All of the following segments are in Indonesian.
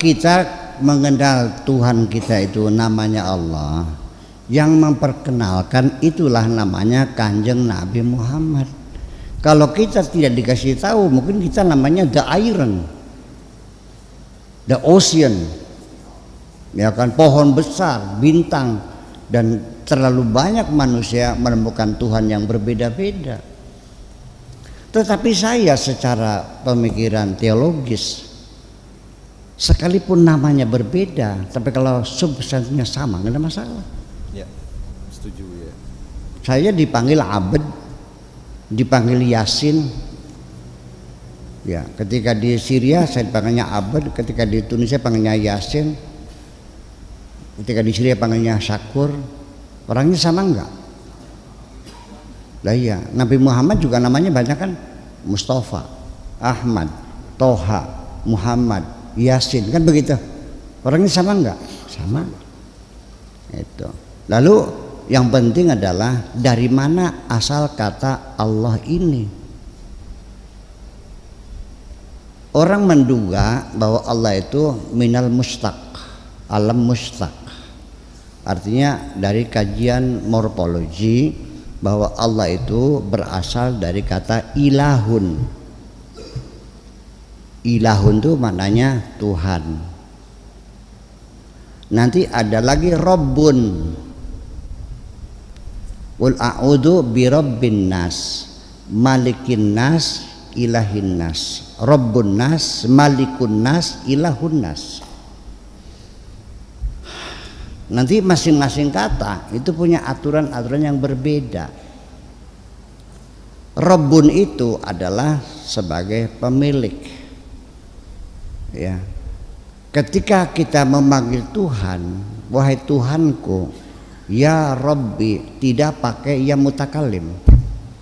kita mengenal Tuhan kita itu namanya Allah, yang memperkenalkan itulah namanya Kanjeng Nabi Muhammad. Kalau kita tidak dikasih tahu, mungkin kita namanya the iron, the ocean, ya kan, pohon besar, bintang, dan terlalu banyak manusia menemukan Tuhan yang berbeda-beda. Tetapi saya secara pemikiran teologis, sekalipun namanya berbeda, tapi kalau substansinya sama, nggak ada masalah. Ya, setuju ya. Saya dipanggil Abed, dipanggil Yasin. Ya, ketika di Syria saya dipanggilnya Abed, ketika di Tunisia panggilnya Yasin, ketika di Syria panggilnya Syakur. Orangnya sama enggak? Lah iya, Nabi Muhammad juga namanya banyak kan, Mustafa, Ahmad, Toha, Muhammad, Yasin, kan begitu. Orangnya sama enggak? Sama. Itu. Lalu yang penting adalah dari mana asal kata Allah ini. Orang menduga bahwa Allah itu minal mustaq, alam mustaq. Artinya dari kajian morfologi bahwa Allah itu berasal dari kata ilahun. Ilahun itu maknanya Tuhan. Nanti ada lagi Rabbun. Qul a'udzu birabbin nas, malikin nas, ilahin nas. Rabbun nas, malikun nas, ilahun nas. Nanti masing-masing kata itu punya aturan-aturan yang berbeda. Rabbun itu adalah sebagai pemilik. Ya. Ketika kita memanggil Tuhan, wahai Tuhanku, ya Rabbi, tidak pakai ya mutakallim.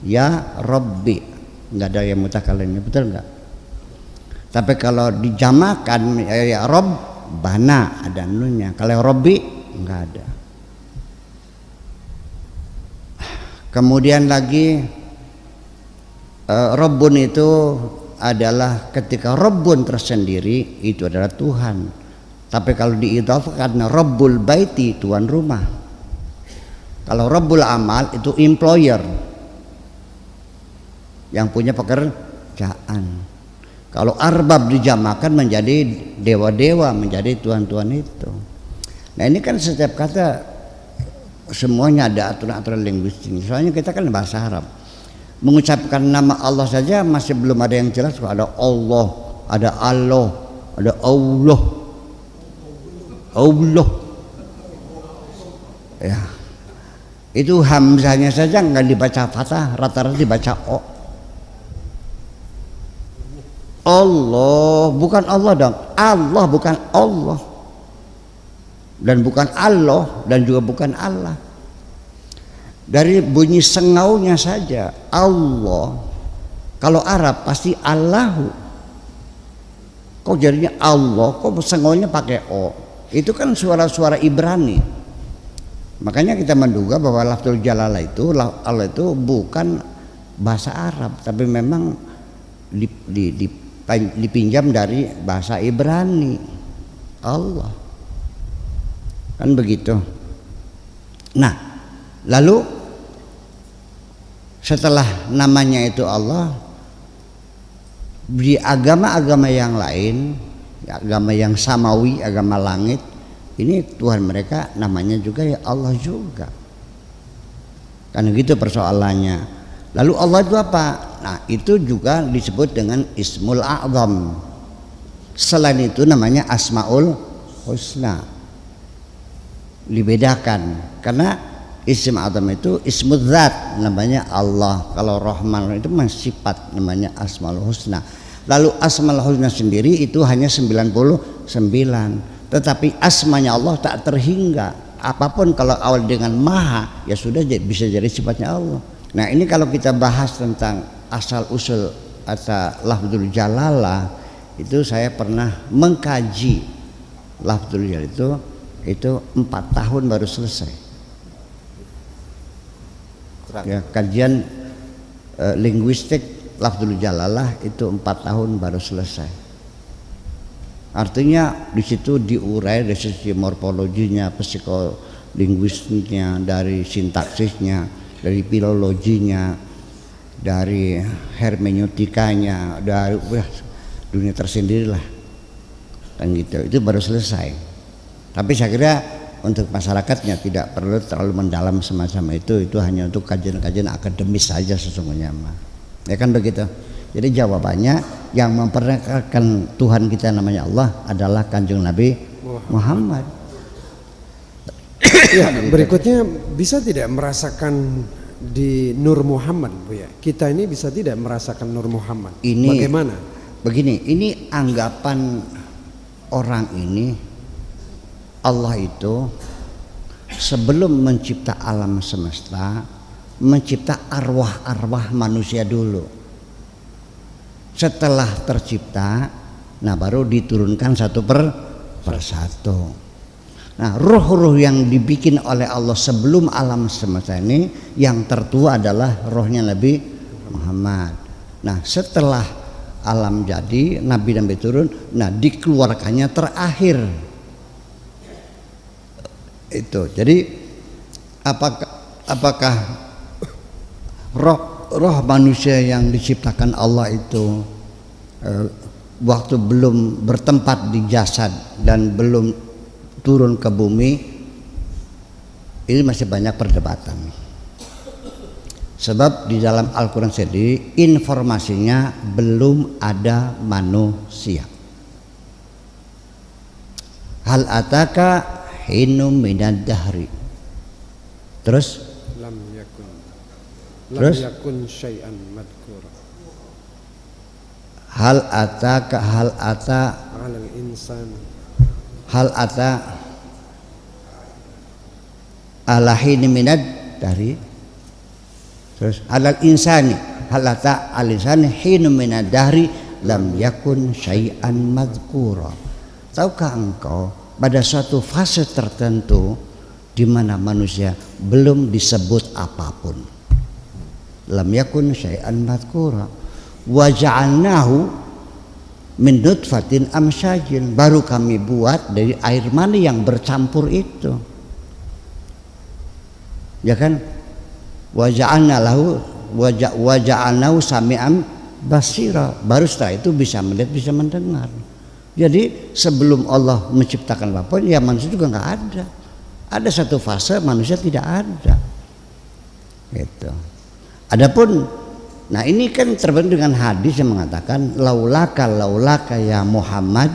Ya Rabbi, enggak ada ya mutakallimnya, betul enggak? Tapi kalau dijamakan ya Rabbana ada nunnya. Kalau Rabbi enggak ada. Kemudian lagi Rabbun itu adalah ketika Rabbun tersendiri itu adalah Tuhan. Tapi kalau diidhafahkan Rabbul Baiti, tuan rumah. Kalau Rabbul Amal itu employer, yang punya pekerjaan. Kalau arbab dijamakan menjadi dewa-dewa, menjadi tuan-tuan itu. Nah ini kan setiap kata semuanya ada aturan-aturan linguistik. Soalnya kita kan bahasa Arab, mengucapkan nama Allah saja masih belum ada yang jelas. Ada Allah, ada Allah, ada Allah, Allah. Ya, itu hamzahnya saja nggak dibaca fathah, rata-rata dibaca o. Allah, bukan Allah dong. Allah bukan Allah. Dan bukan Allah, dan juga bukan Allah. Dari bunyi sengaunya saja Allah, kalau Arab pasti Allahu. Kok jadinya Allah, kok sengaunya pakai O? Itu kan suara-suara Ibrani. Makanya kita menduga bahwa lafzul jalalah itu, Allah itu bukan bahasa Arab, tapi memang dipinjam dari bahasa Ibrani. Allah. Kan begitu. Nah, lalu setelah namanya itu Allah, di agama-agama yang lain, agama yang samawi, agama langit, ini Tuhan mereka namanya juga ya Allah juga. Kan gitu persoalannya. Lalu Allah itu apa? Nah, itu juga disebut dengan Ismul A'zam. Selain itu namanya Asmaul Husna. Dibedakan karena Ism A'zam itu Ismul Dzat namanya Allah. Kalau Rahman itu sifat namanya Asmaul Husna. Lalu Asmaul Husna sendiri itu hanya 99. Tetapi asmanya Allah tak terhingga. Apapun kalau awal dengan maha, ya sudah bisa jadi sifatnya Allah. Nah ini kalau kita bahas tentang asal usul atau lafzul jalalah, itu saya pernah mengkaji lafzul jalalah itu 4 tahun baru selesai. Ya, kajian linguistik lafzul jalalah itu 4 tahun baru selesai. Artinya di situ diurai dari sisi morfologinya, psikolinguistiknya, dari sintaksisnya, dari filologinya, dari hermeneutikanya, dari dunia tersendiri lah, kan gitu. Itu baru selesai. Tapi saya kira untuk masyarakatnya tidak perlu terlalu mendalam semacam itu hanya untuk kajian-kajian akademis saja sesungguhnya mah. Ya kan begitu. Jadi jawabannya yang memperkenalkan Tuhan kita namanya Allah adalah Kanjeng Nabi Muhammad. Ya, berikutnya bisa tidak merasakan di Nur Muhammad, Bu ya? Kita ini bisa tidak merasakan Nur Muhammad? Ini bagaimana? Begini, ini anggapan orang ini, Allah itu sebelum mencipta alam semesta mencipta arwah-arwah manusia dulu. Setelah tercipta, nah baru diturunkan satu per satu. Nah, roh-roh yang dibikin oleh Allah sebelum alam semesta ini, yang tertua adalah rohnya Nabi Muhammad. Nah, setelah alam jadi, Nabi turun, nah dikeluarkannya terakhir. Itu. Jadi apakah roh manusia yang diciptakan Allah itu waktu belum bertempat di jasad dan belum turun ke bumi, ini masih banyak perdebatan. Sebab di dalam Al-Quran sendiri informasinya belum ada manusia. Hal ataka hinum minad dahri. Terus Lam yakun syai'an madhkura. Hal ata Alal insan. Hal ata ala hini minad dari. Terus alal insani hal ata al insani hinu minad dari lam yakun syai'an madhkura. Tahukah engkau pada suatu fase tertentu di mana manusia belum disebut apapun, lam yakun syai'an madhkura, wa ja'alnahu min nutfatin amsyajin, baru kami buat dari air mani yang bercampur itu, ya kan? Wa ja'alnahu sami'an basira, baru setelah itu bisa melihat, bisa mendengar. Jadi sebelum Allah menciptakan apapun, ya manusia juga nggak ada. Ada satu fase manusia tidak ada. Gitu. Adapun, nah ini kan terbentuk dengan hadis yang mengatakan laulaka ya Muhammad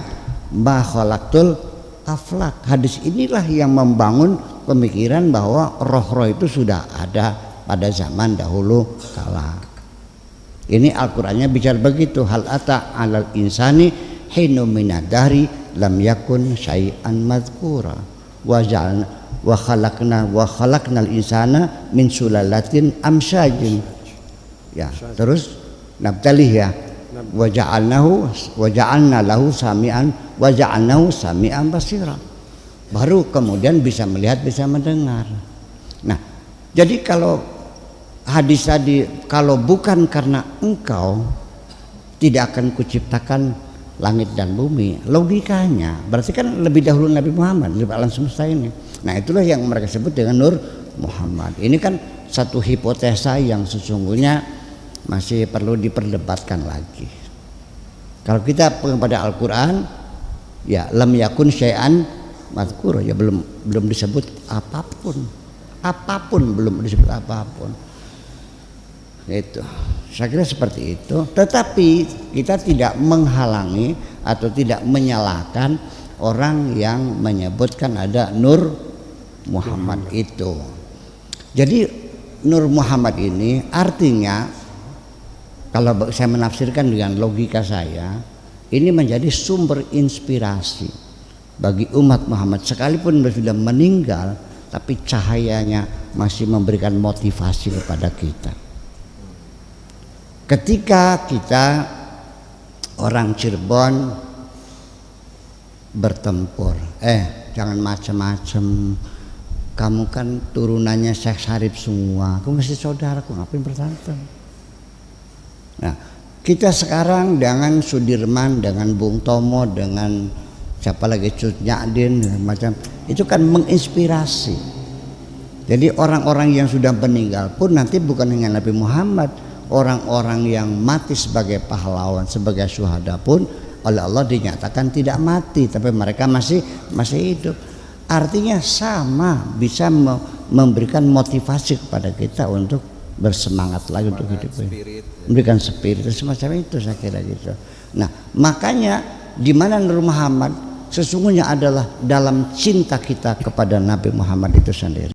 ma khalaqtul aflak. Hadis inilah yang membangun pemikiran bahwa roh-roh itu sudah ada pada zaman dahulu kala. Ini Al-Qur'annya bicara begitu, hal ata alal insani hinu minadari lam yakun syai'an madhkura wa khalaqnal insana min sulalatin amsyajin. Ya, terus nabtalih ya. Wa ja'alna lahu sami'an basira. Baru kemudian bisa melihat, bisa mendengar. Nah, jadi kalau hadis tadi, kalau bukan karena engkau tidak akan kuciptakan langit dan bumi, logikanya berarti kan lebih dahulu Nabi Muhammad di alam semesta ini. Nah, itulah yang mereka sebut dengan Nur Muhammad. Ini kan satu hipotesa yang sesungguhnya masih perlu diperdebatkan lagi. Kalau kita pada Al-Quran, ya lam yakun syai'an madhkur, ya belum disebut apapun belum disebut apapun. Itu saya kira seperti itu. Tetapi kita tidak menghalangi atau tidak menyalahkan orang yang menyebutkan ada Nur Muhammad itu. Jadi Nur Muhammad ini artinya, kalau saya menafsirkan dengan logika saya, ini menjadi sumber inspirasi bagi umat Muhammad, sekalipun sudah meninggal tapi cahayanya masih memberikan motivasi kepada kita. Ketika kita orang Cirebon bertempur, jangan macam-macam, kamu kan turunannya Syekh Syarif semua, aku masih saudaraku, ngapain berantem? Nah, kita sekarang dengan Sudirman, dengan Bung Tomo, dengan siapa lagi Cut Nyadin macam itu kan menginspirasi. Jadi orang-orang yang sudah meninggal pun nanti bukan hanya Nabi Muhammad, orang-orang yang mati sebagai pahlawan, sebagai syuhada pun oleh Allah dinyatakan tidak mati, tapi mereka masih hidup. Artinya sama, bisa memberikan motivasi kepada kita untuk bersemangat lagi untuk hidup ini. Memberikan spirit semacam itu, saya kira gitu. Nah, makanya di mana Nur Muhammad sesungguhnya adalah dalam cinta kita kepada Nabi Muhammad itu sendiri.